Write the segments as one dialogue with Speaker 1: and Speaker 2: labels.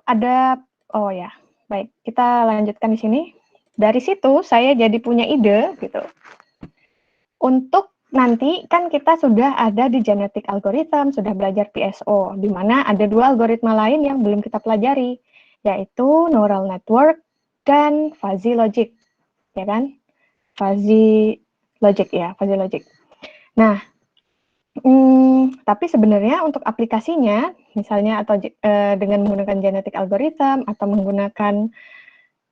Speaker 1: ada, oh ya, baik, kita lanjutkan di sini. Dari situ saya jadi punya ide gitu. Untuk nanti kan kita sudah ada di genetic algorithm, sudah belajar PSO, di mana ada 2 algoritma lain yang belum kita pelajari, yaitu neural network dan fuzzy logic, ya kan? Fuzzy logic ya, fuzzy logic. Nah, tapi sebenarnya untuk aplikasinya, misalnya atau dengan menggunakan genetic algorithm atau menggunakan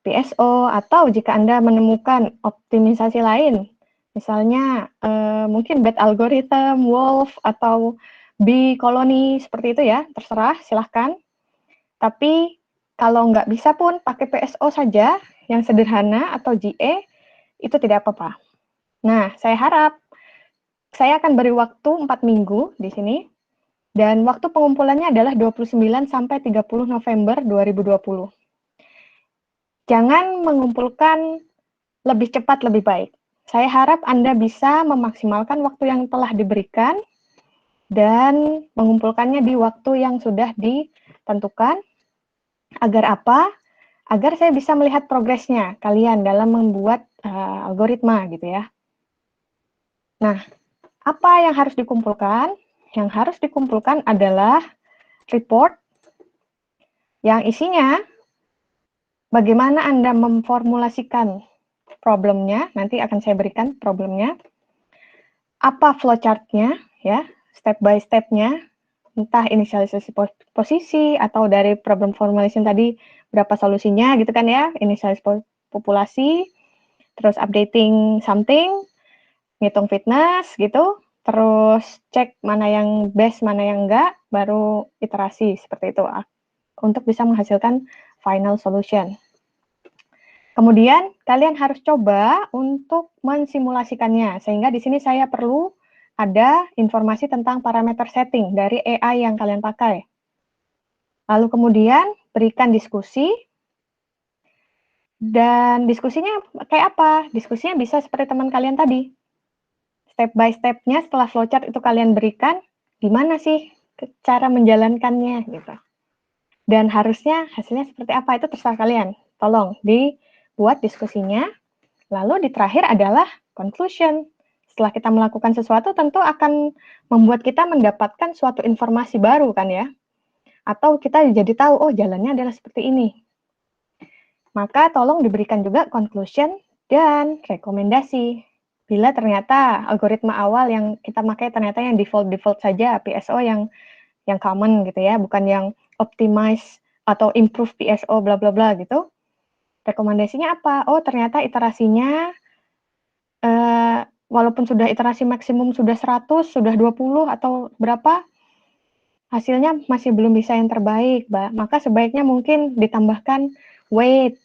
Speaker 1: PSO, atau jika Anda menemukan optimisasi lain, misalnya mungkin bad algorithm, wolf, atau bee colony, seperti itu ya, terserah, silahkan. Tapi kalau nggak bisa pun pakai PSO saja, yang sederhana atau GA, itu tidak apa-apa. Nah, saya harap saya akan beri waktu 4 minggu di sini, dan waktu pengumpulannya adalah 29 sampai 30 November 2020. Jangan mengumpulkan lebih cepat lebih baik. Saya harap Anda bisa memaksimalkan waktu yang telah diberikan dan mengumpulkannya di waktu yang sudah ditentukan. Agar apa? Agar saya bisa melihat progresnya kalian dalam membuat algoritma gitu ya. Nah, apa yang harus dikumpulkan? Yang harus dikumpulkan adalah report yang isinya bagaimana Anda memformulasikan problemnya, nanti akan saya berikan problemnya. Apa flowchart-nya, ya, step by step-nya, entah inisialisasi posisi, atau dari problem formulation tadi, berapa solusinya, gitu kan ya, inisialisasi populasi, terus updating something, ngitung fitness, gitu, terus cek mana yang best, mana yang enggak, baru iterasi, seperti itu, untuk bisa menghasilkan final solution. Kemudian kalian harus coba untuk mensimulasikannya, sehingga di sini saya perlu ada informasi tentang parameter setting dari AI yang kalian pakai. Lalu kemudian berikan diskusi, dan diskusinya kayak apa? Diskusinya bisa seperti teman kalian tadi. Step by step-nya setelah flowchart itu kalian berikan, gimana sih cara menjalankannya gitu. Dan harusnya hasilnya seperti apa, itu terserah kalian. Tolong dibuat diskusinya. Lalu di terakhir adalah conclusion. Setelah kita melakukan sesuatu, tentu akan membuat kita mendapatkan suatu informasi baru kan ya. Atau kita jadi tahu, oh jalannya adalah seperti ini. Maka tolong diberikan juga conclusion dan rekomendasi. Bila ternyata algoritma awal yang kita pakai ternyata yang default saja, PSO yang common gitu ya, bukan yang optimize atau improve PSO bla bla bla gitu. Rekomendasinya apa? Oh, ternyata iterasinya walaupun sudah iterasi maksimum sudah 100, sudah 20 atau berapa, hasilnya masih belum bisa yang terbaik, Mbak. Maka sebaiknya mungkin ditambahkan weight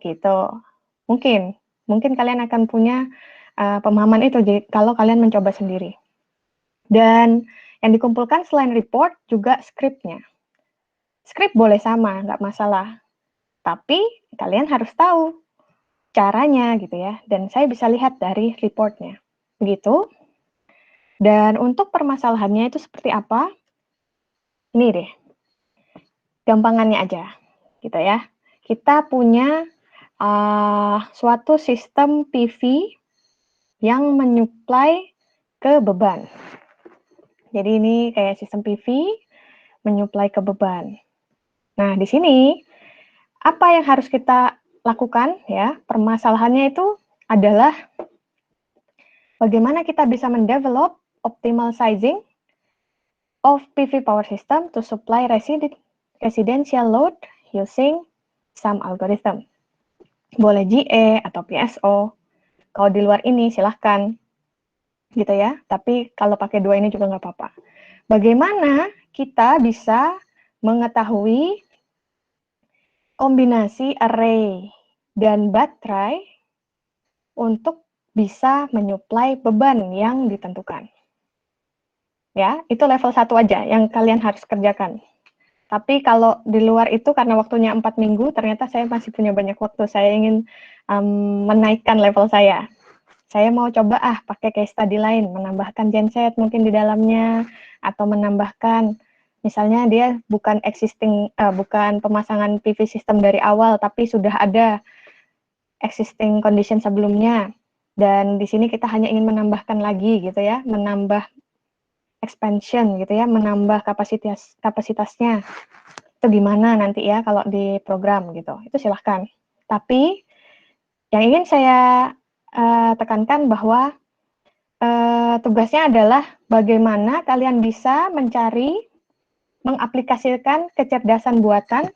Speaker 1: gitu. Mungkin kalian akan punya pemahaman itu kalau kalian mencoba sendiri. Dan yang dikumpulkan selain report juga skripnya. Skrip boleh sama, nggak masalah. Tapi kalian harus tahu caranya gitu ya. Dan saya bisa lihat dari reportnya. Begitu. Dan untuk permasalahannya itu seperti apa? Ini deh. Gampangannya aja. Gitu ya. Kita punya suatu sistem PV yang menyuplai ke beban. Jadi ini kayak sistem PV menyuplai ke beban. Nah, di sini apa yang harus kita lakukan ya? Permasalahannya itu adalah bagaimana kita bisa mendevelop optimal sizing of PV power system to supply residential load using some algorithm. Boleh GA atau PSO. Kalau di luar ini silahkan gitu ya. Tapi kalau pakai dua ini juga nggak apa-apa. Bagaimana kita bisa mengetahui kombinasi array dan baterai untuk bisa menyuplai beban yang ditentukan. Ya, itu level 1 aja yang kalian harus kerjakan. Tapi kalau di luar itu karena waktunya 4 minggu, ternyata saya masih punya banyak waktu. Saya ingin menaikkan level saya. Saya mau coba pakai case study lain, menambahkan genset mungkin di dalamnya, atau menambahkan Misalnya dia bukan bukan pemasangan PV system dari awal, tapi sudah ada existing condition sebelumnya. Dan di sini kita hanya ingin menambahkan lagi gitu ya, menambah expansion gitu ya, menambah kapasitasnya. Itu gimana nanti ya kalau di program gitu. Itu silahkan. Tapi yang ingin saya tekankan bahwa tugasnya adalah bagaimana kalian bisa mengaplikasikan kecerdasan buatan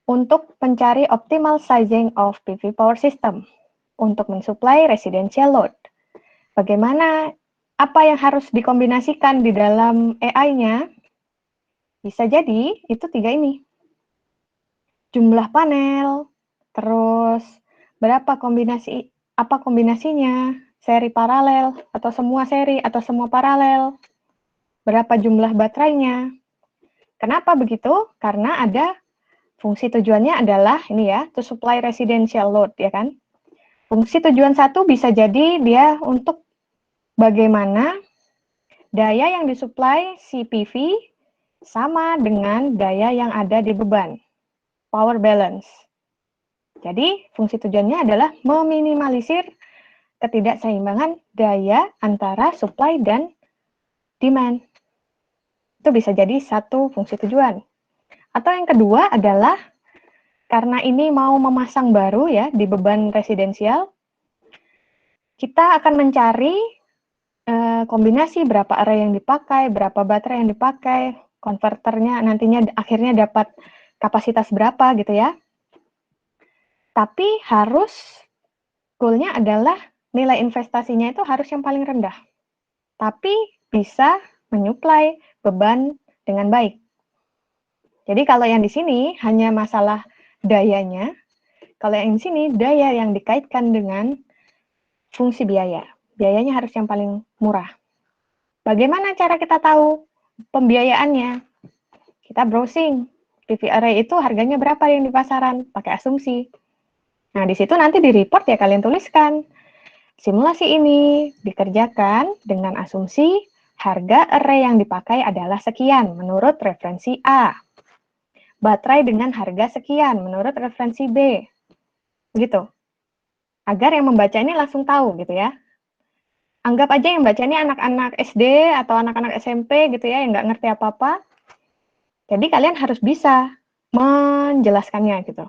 Speaker 1: untuk mencari optimal sizing of PV power system untuk mensuplai residential load. Bagaimana, apa yang harus dikombinasikan di dalam AI-nya? Bisa jadi itu 3 ini. Jumlah panel, terus apa kombinasinya, seri paralel, atau semua seri, atau semua paralel, berapa jumlah baterainya. Kenapa begitu? Karena ada fungsi tujuannya adalah ini ya, to supply residential load ya kan. Fungsi tujuan satu bisa jadi dia untuk bagaimana daya yang disuplai si PV sama dengan daya yang ada di beban, power balance. Jadi fungsi tujuannya adalah meminimalisir ketidakseimbangan daya antara supply dan demand. Itu bisa jadi satu fungsi tujuan. Atau yang kedua adalah karena ini mau memasang baru ya di beban residensial, kita akan mencari kombinasi berapa array yang dipakai, berapa baterai yang dipakai, konverternya nantinya akhirnya dapat kapasitas berapa gitu ya. Tapi harus goalnya adalah nilai investasinya itu harus yang paling rendah. Tapi bisa menyuplai beban dengan baik. Jadi kalau yang di sini hanya masalah dayanya, kalau yang di sini daya yang dikaitkan dengan fungsi biaya. Biayanya harus yang paling murah. Bagaimana cara kita tahu pembiayaannya? Kita browsing. PV array itu harganya berapa yang di pasaran? Pakai asumsi. Nah, di situ nanti di report ya kalian tuliskan. Simulasi ini dikerjakan dengan asumsi harga array yang dipakai adalah sekian menurut referensi A. Baterai dengan harga sekian menurut referensi B. Begitu. Agar yang membaca ini langsung tahu gitu ya. Anggap aja yang baca ini anak-anak SD atau anak-anak SMP gitu ya, yang nggak ngerti apa-apa. Jadi kalian harus bisa menjelaskannya gitu.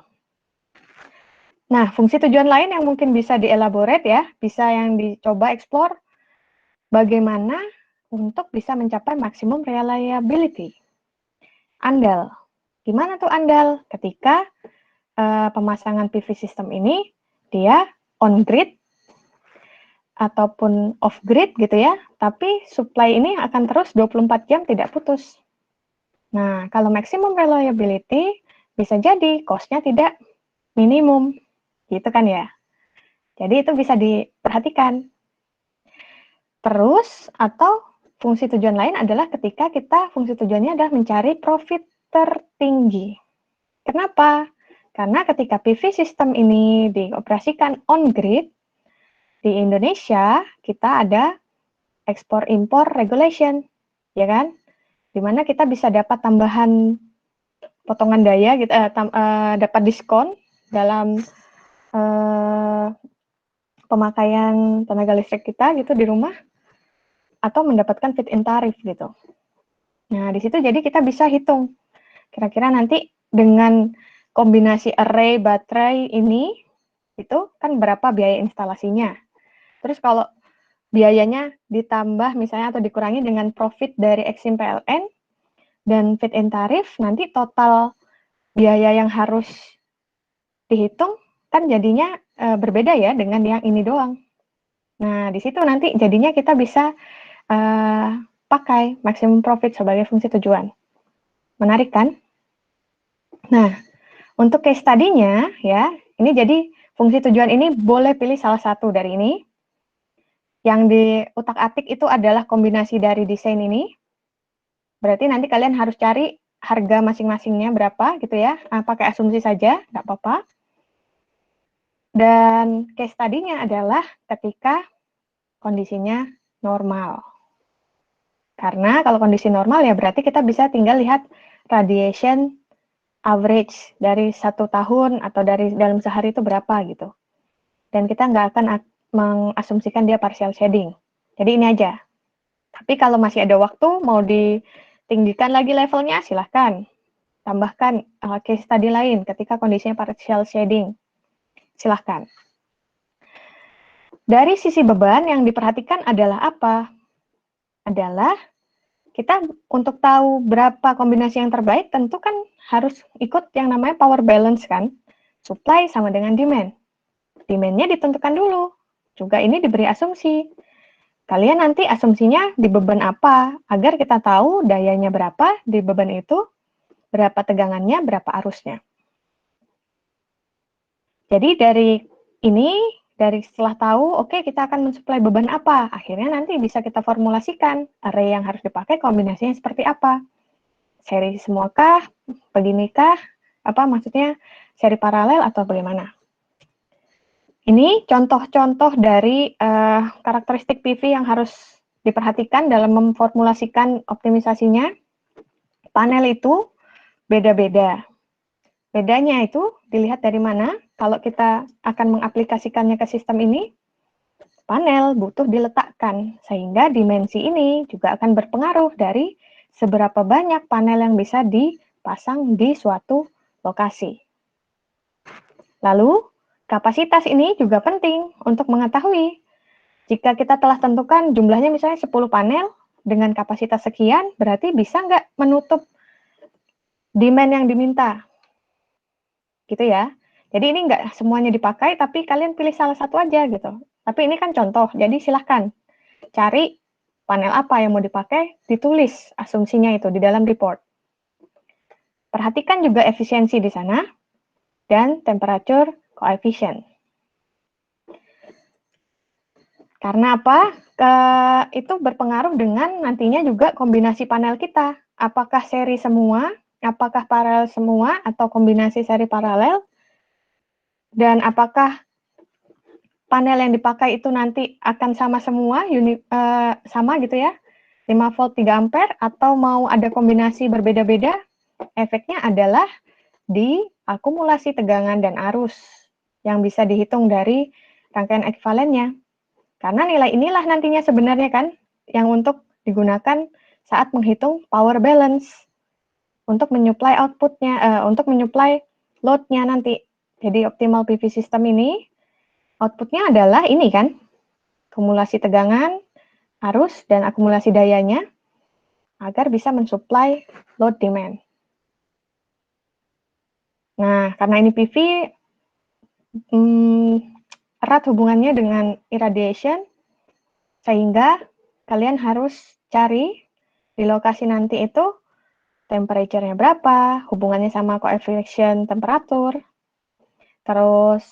Speaker 1: Nah, fungsi tujuan lain yang mungkin bisa dielaborate ya, bisa yang dicoba explore, bagaimana untuk bisa mencapai maksimum reliability. Andal. Gimana tuh andal? Ketika pemasangan PV system ini, dia on-grid ataupun off-grid gitu ya, tapi supply ini akan terus 24 jam tidak putus. Nah, kalau maximum reliability, bisa jadi cost-nya tidak minimum, gitu kan ya. Jadi itu bisa diperhatikan. Terus, atau fungsi tujuan lain adalah ketika fungsi tujuannya adalah mencari profit tertinggi. Kenapa? Karena ketika PV system ini dioperasikan on-grid, di Indonesia kita ada ekspor-impor regulation, ya kan? Dimana kita bisa dapat tambahan potongan daya, gitu, dapat diskon dalam pemakaian tenaga listrik kita gitu di rumah, atau mendapatkan feed-in tarif gitu. Nah, di situ jadi kita bisa hitung kira-kira nanti dengan kombinasi array baterai ini itu kan berapa biaya instalasinya. Terus kalau biayanya ditambah misalnya atau dikurangi dengan profit dari Exim PLN dan feed-in tarif, nanti total biaya yang harus dihitung kan jadinya berbeda ya dengan yang ini doang. Nah, di situ nanti jadinya kita bisa pakai maximum profit sebagai fungsi tujuan. Menarik kan? Nah, untuk case study-nya ya, ini jadi fungsi tujuan ini boleh pilih salah satu dari ini. Yang di utak-atik itu adalah kombinasi dari desain ini. Berarti nanti kalian harus cari harga masing-masingnya berapa gitu ya. Pakai asumsi saja, nggak apa-apa. Dan case study-nya adalah ketika kondisinya normal. Karena kalau kondisi normal ya berarti kita bisa tinggal lihat radiation average dari 1 tahun atau dari dalam sehari itu berapa gitu. Dan kita nggak akan mengasumsikan dia partial shading. Jadi ini aja. Tapi kalau masih ada waktu, mau ditinggikan lagi levelnya, silahkan. Tambahkan case study lain ketika kondisinya partial shading. Silahkan. Dari sisi beban yang diperhatikan adalah apa? Adalah kita untuk tahu berapa kombinasi yang terbaik, tentu kan harus ikut yang namanya power balance kan. Supply sama dengan demand. Demand-nya ditentukan dulu. Juga ini diberi asumsi. Kalian nanti asumsinya di beban apa, agar kita tahu dayanya berapa di beban itu, berapa tegangannya, berapa arusnya. Jadi dari setelah tahu, oke, kita akan mensuplai beban apa, akhirnya nanti bisa kita formulasikan array yang harus dipakai, kombinasinya seperti apa. Seri semuakah, beginikah, maksudnya seri paralel atau bagaimana. Ini contoh-contoh dari karakteristik PV yang harus diperhatikan dalam memformulasikan optimisasinya. Panel itu beda-beda. Bedanya itu dilihat dari mana? Kalau kita akan mengaplikasikannya ke sistem ini, panel butuh diletakkan, sehingga dimensi ini juga akan berpengaruh dari seberapa banyak panel yang bisa dipasang di suatu lokasi. Lalu, kapasitas ini juga penting untuk mengetahui. Jika kita telah tentukan jumlahnya misalnya 10 panel, dengan kapasitas sekian, berarti bisa nggak menutup demand yang diminta? Gitu ya. Jadi ini nggak semuanya dipakai, tapi kalian pilih salah satu aja gitu. Tapi ini kan contoh, jadi silahkan cari panel apa yang mau dipakai, ditulis asumsinya itu di dalam report. Perhatikan juga efisiensi di sana, dan temperature coefficient. Karena apa? Itu berpengaruh dengan nantinya juga kombinasi panel kita. Apakah seri semua, apakah paralel semua, atau kombinasi seri paralel, dan apakah panel yang dipakai itu nanti akan sama semua, sama gitu ya, 5 volt 3 ampere, atau mau ada kombinasi berbeda-beda, efeknya adalah di akumulasi tegangan dan arus yang bisa dihitung dari rangkaian ekuivalennya. Karena nilai inilah nantinya sebenarnya kan yang untuk digunakan saat menghitung power balance untuk menyuplai outputnya, untuk menyuplai load-nya nanti. Jadi optimal PV system ini outputnya adalah ini kan, akumulasi tegangan, arus, dan akumulasi dayanya agar bisa mensuplai load demand. Nah, karena ini PV, erat hubungannya dengan irradiation, sehingga kalian harus cari di lokasi nanti itu temperature-nya berapa, hubungannya sama coefficient temperatur, terus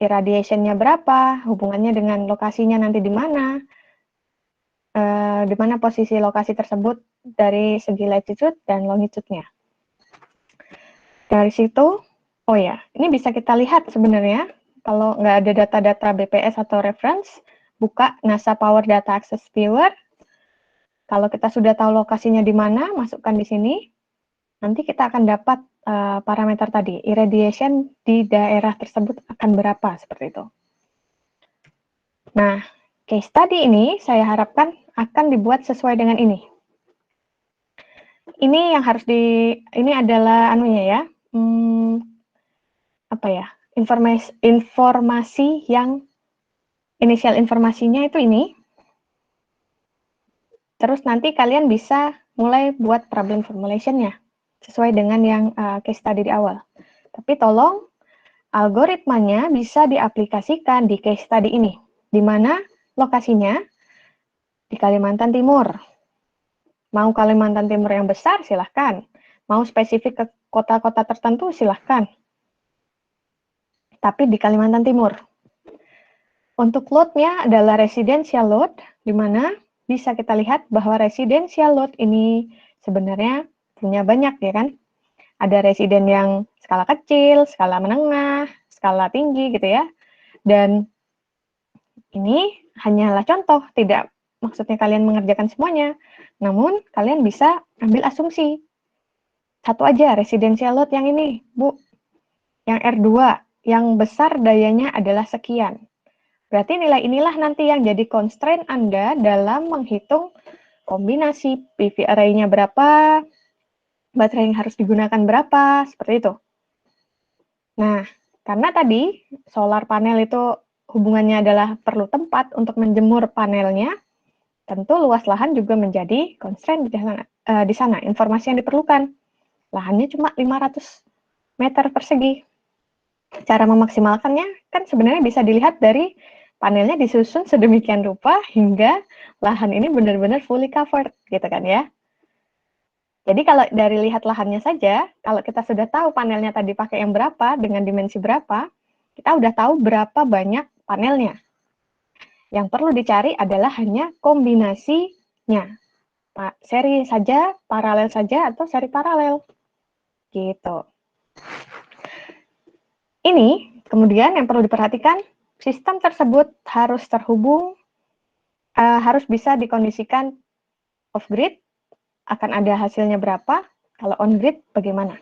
Speaker 1: irradiation-nya berapa, hubungannya dengan lokasinya nanti di mana posisi lokasi tersebut dari segi latitude dan longitude-nya. Dari situ, oh ya, ini bisa kita lihat sebenarnya, kalau nggak ada data-data BPS atau reference, buka NASA Power Data Access Viewer. Kalau kita sudah tahu lokasinya di mana, masukkan di sini. Nanti kita akan dapat parameter tadi, irradiation di daerah tersebut akan berapa, seperti itu. Nah, case study ini saya harapkan akan dibuat sesuai dengan ini. Ini yang harus ini adalah anunya ya, informasi yang inisial informasinya itu ini. Terus nanti kalian bisa mulai buat problem formulation-nya sesuai dengan yang case study di awal. Tapi tolong algoritmanya bisa diaplikasikan di case study ini, di mana lokasinya di Kalimantan Timur. Mau Kalimantan Timur yang besar, silahkan. Mau spesifik ke kota-kota tertentu, silahkan. Tapi di Kalimantan Timur. Untuk load-nya adalah residential load, di mana bisa kita lihat bahwa residential load ini sebenarnya punya banyak, ya kan? Ada residen yang skala kecil, skala menengah, skala tinggi gitu ya. Dan ini hanyalah contoh, tidak maksudnya kalian mengerjakan semuanya. Namun, kalian bisa ambil asumsi. Satu aja, residential load yang ini, Bu. Yang R2, yang besar dayanya adalah sekian. Berarti nilai inilah nanti yang jadi constraint Anda dalam menghitung kombinasi PV array-nya berapa, baterai yang harus digunakan berapa, seperti itu. Nah, karena tadi solar panel itu hubungannya adalah perlu tempat untuk menjemur panelnya, tentu luas lahan juga menjadi constraint di sana. Informasi yang diperlukan, lahannya cuma 500 meter persegi. Cara memaksimalkannya kan sebenarnya bisa dilihat dari panelnya disusun sedemikian rupa hingga lahan ini benar-benar fully covered, gitu kan ya. Jadi kalau dari lihat lahannya saja, kalau kita sudah tahu panelnya tadi pakai yang berapa, dengan dimensi berapa, kita udah tahu berapa banyak panelnya. Yang perlu dicari adalah hanya kombinasinya. Seri saja, paralel saja, atau seri paralel. Gitu. Ini kemudian yang perlu diperhatikan, sistem tersebut harus terhubung, harus bisa dikondisikan off-grid, akan ada hasilnya berapa, kalau on-grid bagaimana.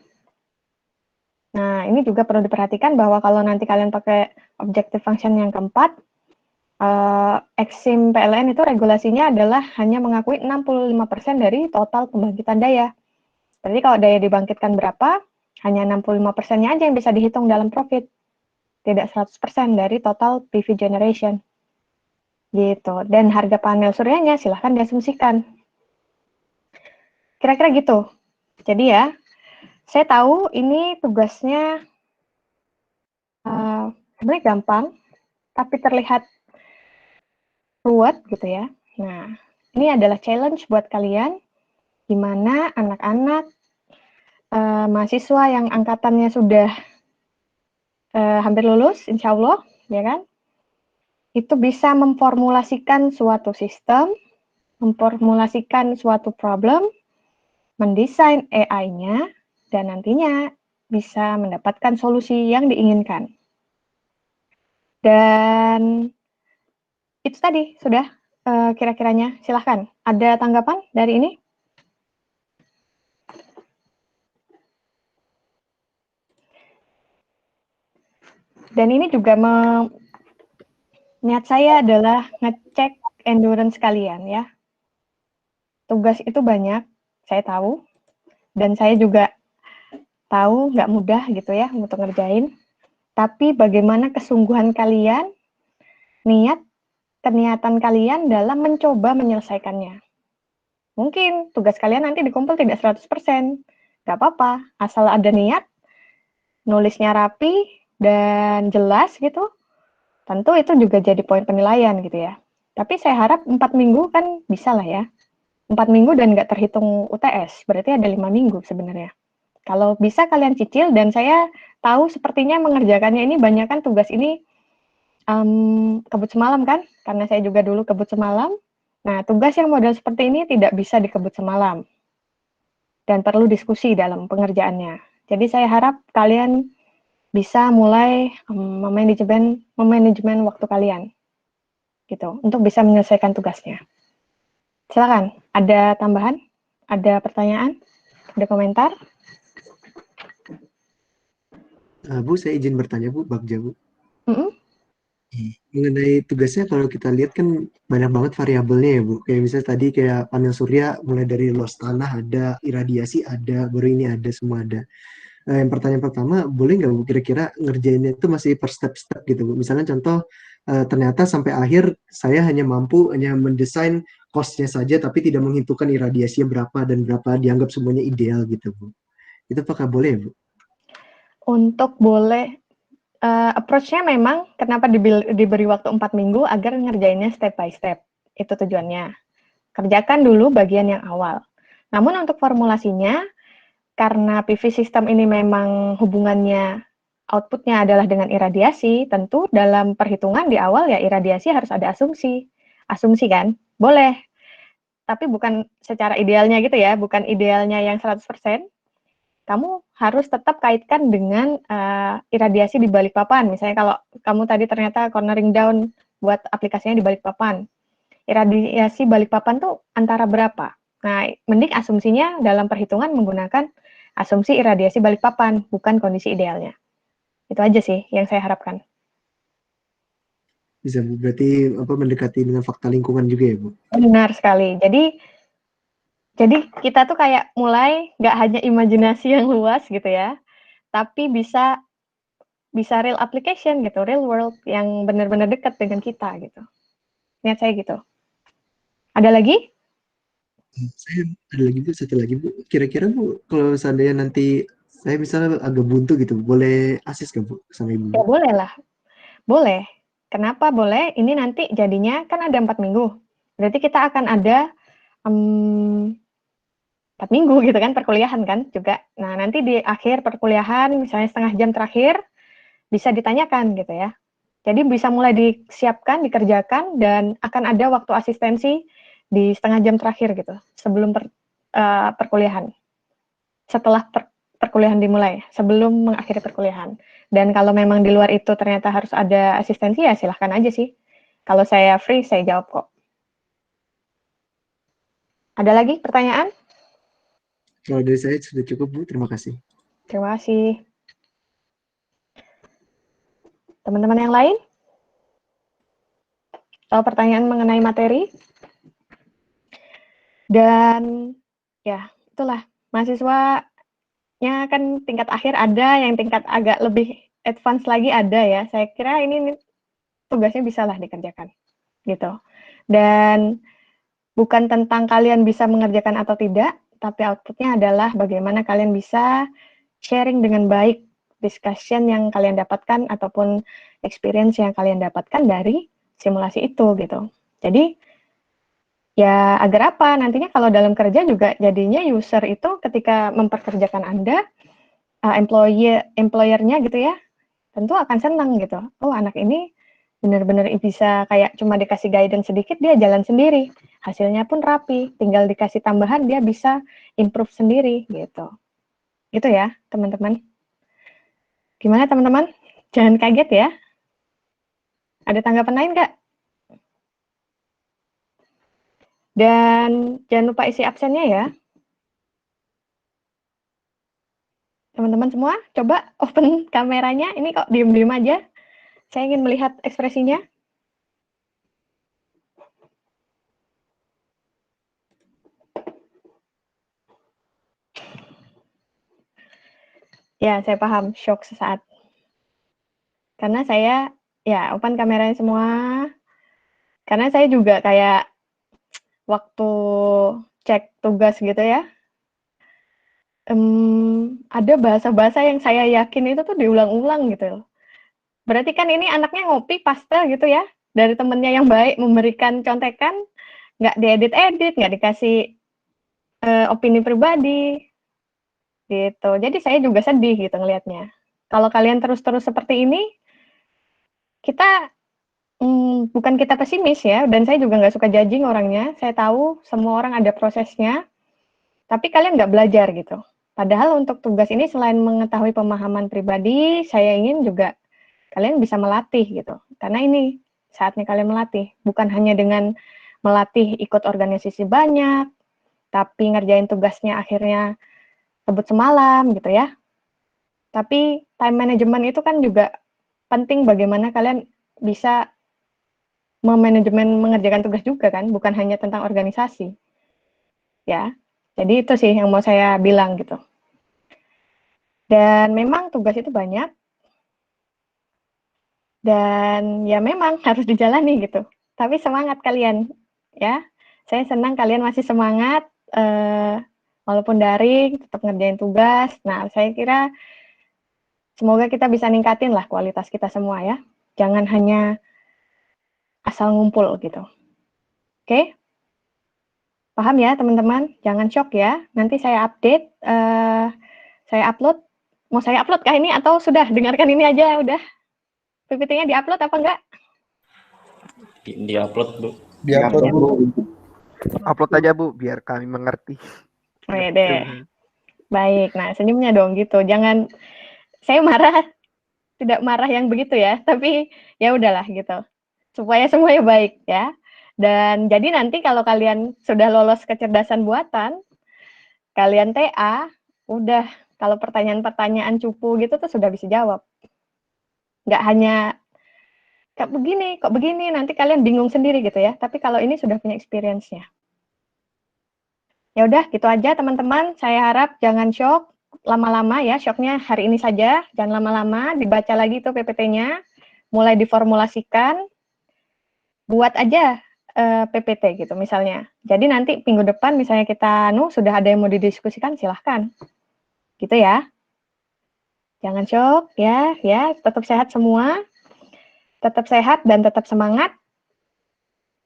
Speaker 1: Nah, ini juga perlu diperhatikan bahwa kalau nanti kalian pakai objective function yang keempat, Exim PLN itu regulasinya adalah hanya mengakui 65% dari total pembangkitan daya. Berarti kalau daya dibangkitkan berapa, hanya 65%-nya aja yang bisa dihitung dalam profit. Tidak 100% dari total PV generation. Gitu. Dan harga panel suryanya silahkan diasumsikan. Kira-kira gitu. Jadi ya, saya tahu ini tugasnya sebenarnya gampang, tapi terlihat ruwet gitu ya. Nah, ini adalah challenge buat kalian, di mana anak-anak mahasiswa yang angkatannya sudah hampir lulus, insya Allah, ya kan? Itu bisa memformulasikan suatu sistem, memformulasikan suatu problem, mendesain AI-nya, dan nantinya bisa mendapatkan solusi yang diinginkan. Dan itu tadi sudah kira-kiranya. Silahkan, ada tanggapan dari ini? Dan ini juga niat saya adalah ngecek endurance kalian ya. Tugas itu banyak, saya tahu. Dan saya juga tahu nggak mudah gitu ya untuk ngerjain. Tapi bagaimana kesungguhan kalian, keniatan kalian dalam mencoba menyelesaikannya. Mungkin tugas kalian nanti dikumpul tidak 100%. Nggak apa-apa, asal ada niat, nulisnya rapi, dan jelas gitu, tentu itu juga jadi poin penilaian gitu ya. Tapi saya harap 4 minggu kan bisa lah ya. 4 minggu dan nggak terhitung UTS, berarti ada 5 minggu sebenarnya. Kalau bisa kalian cicil, dan saya tahu sepertinya mengerjakannya ini banyak kan tugas ini kebut semalam kan, karena saya juga dulu kebut semalam. Nah, tugas yang model seperti ini tidak bisa dikebut semalam, dan perlu diskusi dalam pengerjaannya. Jadi saya harap kalian bisa mulai memanajemen waktu kalian, gitu, untuk bisa menyelesaikan tugasnya. Silakan, ada tambahan? Ada pertanyaan? Ada komentar?
Speaker 2: Bu, saya izin bertanya Bu, Bagja Bu.
Speaker 1: Mm-mm.
Speaker 2: Mengenai tugasnya kalau kita lihat kan banyak banget variabelnya ya Bu. Kayak misalnya tadi kayak panel surya mulai dari luas tanah ada, iradiasi ada, baru ini ada, semua ada. Yang pertanyaan pertama, boleh nggak Bu kira-kira ngerjainnya itu masih per step-step gitu Bu. Misalnya contoh, ternyata sampai akhir saya hanya mendesain cost-nya saja tapi tidak menghitungkan iradiasinya berapa dan berapa dianggap semuanya ideal gitu Bu. Itu apakah boleh ya Bu?
Speaker 1: Untuk boleh, approach-nya memang kenapa diberi waktu 4 minggu agar ngerjainnya step by step. Itu tujuannya. Kerjakan dulu bagian yang awal. Namun untuk formulasinya, karena PV system ini memang hubungannya outputnya adalah dengan iradiasi, tentu dalam perhitungan di awal ya iradiasi harus ada asumsi. Asumsi kan? Boleh, tapi bukan secara idealnya gitu ya, bukan idealnya yang 100%. Kamu harus tetap kaitkan dengan iradiasi di Balikpapan. Misalnya kalau kamu tadi ternyata cornering down buat aplikasinya di Balikpapan. iradiasi Balikpapan tuh antara berapa. Nah, mending asumsinya dalam perhitungan menggunakan asumsi iradiasi Balikpapan, bukan kondisi idealnya. Itu aja sih yang saya harapkan.
Speaker 2: Bisa Bu, berarti apa mendekati dengan fakta lingkungan juga ya Bu?
Speaker 1: Benar sekali. Jadi kita tuh kayak mulai nggak hanya imajinasi yang luas gitu ya, tapi bisa real application gitu, real world yang benar-benar dekat dengan kita gitu. Niat saya gitu. Ada lagi?
Speaker 2: Saya ada lagi Bu, satu lagi Bu. Kira-kira Bu, kalau seandainya nanti saya misalnya agak buntu gitu, boleh asis nggak Bu sama Ibu?
Speaker 1: Ya boleh lah, boleh. Kenapa boleh? Ini nanti jadinya kan ada 4 minggu. Berarti kita akan ada 4 minggu gitu kan, perkuliahan kan juga. Nah, nanti di akhir perkuliahan, misalnya setengah jam terakhir, bisa ditanyakan gitu ya. Jadi bisa mulai disiapkan, dikerjakan, dan akan ada waktu asistensi di setengah jam terakhir gitu, sebelum perkuliahan. Setelah perkuliahan dimulai, sebelum mengakhiri perkuliahan. Dan kalau memang di luar itu ternyata harus ada asistensi, ya silahkan aja sih. Kalau saya free, saya jawab kok. Ada lagi pertanyaan?
Speaker 2: Kalau dari saya sudah cukup Bu, terima kasih.
Speaker 1: Terima kasih. Teman-teman yang lain? Atau pertanyaan mengenai materi? Dan ya, itulah. Mahasiswanya kan tingkat akhir ada, yang tingkat agak lebih advance lagi ada ya. Saya kira ini tugasnya bisalah dikerjakan. Gitu. Dan bukan tentang kalian bisa mengerjakan atau tidak, tapi outputnya adalah bagaimana kalian bisa sharing dengan baik discussion yang kalian dapatkan ataupun experience yang kalian dapatkan dari simulasi itu gitu. Jadi ya agar apa? Nantinya kalau dalam kerja juga jadinya user itu ketika memperkerjakan Anda, employer-nya gitu ya, tentu akan senang gitu. Oh, anak ini benar-benar bisa kayak cuma dikasih guidance sedikit, dia jalan sendiri. Hasilnya pun rapi, tinggal dikasih tambahan, dia bisa improve sendiri gitu. Gitu ya, teman-teman. Gimana teman-teman? Jangan kaget ya. Ada tanggapan lain nggak? Dan jangan lupa isi absennya ya. Teman-teman semua, coba open kameranya. Ini kok diem-diem aja. Saya ingin melihat ekspresinya. Ya, saya paham. Shock sesaat. Karena saya, ya, open kameranya semua. Karena saya juga kayak waktu cek tugas gitu ya, ada bahasa-bahasa yang saya yakin itu tuh diulang-ulang gitu. Berarti kan ini anaknya ngopi pastel gitu ya, dari temennya yang baik memberikan contekan, nggak diedit-edit, nggak dikasih opini pribadi, gitu. Jadi saya juga sedih gitu ngelihatnya. Kalau kalian terus-terus seperti ini, kita bukan kita pesimis ya, dan saya juga nggak suka judging orangnya. Saya tahu semua orang ada prosesnya, tapi kalian nggak belajar gitu. Padahal untuk tugas ini selain mengetahui pemahaman pribadi, saya ingin juga kalian bisa melatih gitu. Karena ini saatnya kalian melatih, bukan hanya dengan melatih ikut organisasi banyak, tapi ngerjain tugasnya akhirnya sebut semalam gitu ya. Tapi time management itu kan juga penting, bagaimana kalian bisa memanajemen mengerjakan tugas juga kan, bukan hanya tentang organisasi. Ya. Jadi itu sih yang mau saya bilang gitu. Dan memang tugas itu banyak, dan ya memang harus dijalani gitu. Tapi semangat kalian, ya. Saya senang kalian masih semangat, walaupun daring, tetap ngerjain tugas. Nah, saya kira semoga kita bisa ningkatin lah kualitas kita semua ya. Jangan hanya asal ngumpul gitu. Oke? Paham ya teman-teman? Jangan shock ya. Nanti saya update, saya upload. Mau saya upload kah ini atau sudah dengarkan ini aja udah? PPT-nya diupload apa enggak?
Speaker 3: Di-upload, Bu.
Speaker 4: Di-upload, Bu. Upload aja, Bu, biar kami mengerti.
Speaker 1: Deh. Baik, nah senyumnya dong gitu. Jangan, saya marah, tidak marah yang begitu ya, tapi ya udahlah gitu. Supaya semuanya baik ya. Dan jadi nanti kalau kalian sudah lolos kecerdasan buatan, kalian TA, udah kalau pertanyaan-pertanyaan cupu gitu tuh sudah bisa jawab. Nggak hanya kok begini, nanti kalian bingung sendiri gitu ya. Tapi kalau ini sudah punya experience-nya. Ya udah, gitu aja teman-teman. Saya harap jangan shock lama-lama ya. Shocknya hari ini saja, jangan lama-lama. Dibaca lagi tuh PPT-nya, mulai diformulasikan. Buat aja PPT gitu misalnya. Jadi nanti minggu depan misalnya kita sudah ada yang mau didiskusikan, silahkan. Gitu ya. Jangan shock ya, tetap sehat semua. Tetap sehat dan tetap semangat.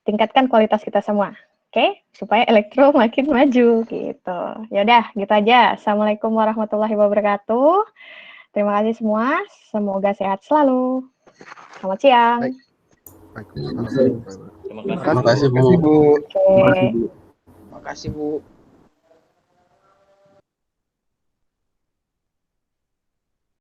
Speaker 1: Tingkatkan kualitas kita semua. Oke, supaya elektro makin maju gitu. Ya udah, gitu aja. Assalamualaikum warahmatullahi wabarakatuh. Terima kasih semua. Semoga sehat selalu. Selamat siang.
Speaker 4: Baik.
Speaker 3: Terima kasih Bu.
Speaker 1: Oke.
Speaker 3: Terima kasih Bu.